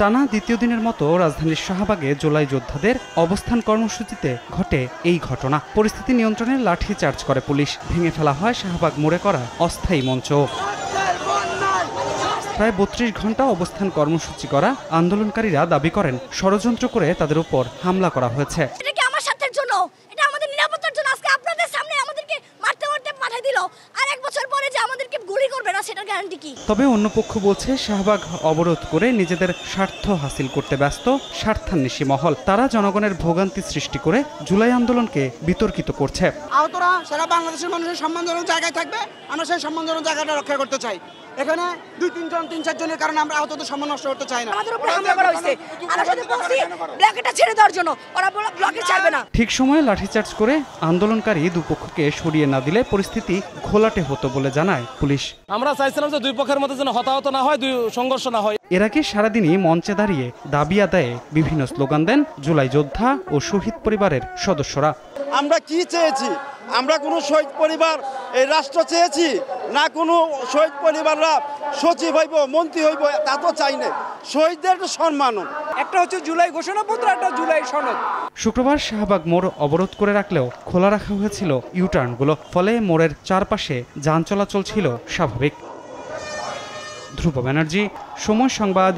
টানা দ্বিতীয় দিনের মতো রাজধানীর শাহবাগে জুলাই যোদ্ধাদের অবস্থান কর্মসূচিতে ঘটে এই ঘটনা। পরিস্থিতি নিয়ন্ত্রণে লাঠি চার্জ করে পুলিশ। ভেঙে ফেলা হয় শাহবাগ মোড়ে করা অস্থায়ী মঞ্চ। প্রায় ৩২ ঘন্টা অবস্থান কর্মসূচি করা আন্দোলনকারীরা দাবি করেন ষড়যন্ত্র করে তাদের উপর হামলা করা হয়েছে। এটা কি আমার স্বার্থের জন্য? এটা আমাদের নিরাপত্তার জন্য। আজকে আপনাদের সামনে আমাদেরকে মারতে পাঠিয়ে দিল, আর 1 বছর পরে যে আমাদেরকে গুলি করবে না সেটার গ্যারান্টি কি? তবে অন্য পক্ষ বলছে শাহবাগ অবরোধ করে নিজেদের স্বার্থ হাসিল করতে ব্যস্ত স্বার্থান্বেষী মহল। তারা জনগণের ভোগান্তি সৃষ্টি করে জুলাই আন্দোলনকে বিতর্কিত করছে। আহতরা সারা বাংলাদেশের মানুষের সম্মানজনক জায়গায় থাকবে, আমরা সেই সম্মানজনক জায়গাটা রক্ষা করতে চাই। এখানে 2-3 জন 3-4 জনের কারণে আমরা আহতদের সম্মান নষ্ট করতে চাই না। আমাদের উপরে হামলা করা হয়েছে, আমরা শুধু বলছি ব্লকেটটা ছেড়ে দেওয়ার জন্য, ওরা ব্লকে ছাড়বে না। ঠিক সময়ে লাঠিচার্জ করে আন্দোলনকারী দুপক্ষকে সরিয়ে না দিলে পরিস্থিতি ঘোলাটে হতো বলে জানায় পুলিশ। আমরা চাইছিলাম যে দুই পক্ষের মধ্যে যেন হতাহত না হয়, সংঘর্ষ না হয়। এর আগে সারাদিনই মঞ্চে দাঁড়িয়ে দাবি আদায়ে বিভিন্ন স্লোগান দেন জুলাই যোদ্ধা ও শহীদ পরিবারের সদস্যরা। আমরা কি চেয়েছি? আমরা কোনো শহীদ পরিবার এই রাষ্ট্র চেয়েছি না? কোনো শহীদ পরিবাররা সচিব হইব, মন্ত্রী হইব, তা তো চাই না। শহীদদের সম্মান একটা হচ্ছে জুলাই ঘোষণাপত্র, একটা জুলাই সনদ। শুক্রবার শাহবাগ মোড় অবরোধ করে রাখলেও খোলা রাখা হয়েছিল ইউটার্নগুলো। ফলে মোড়ের চারপাশে যান চলাচল ছিল স্বাভাবিক। ধ্রুব ব্যানার্জি, সময় সংবাদ,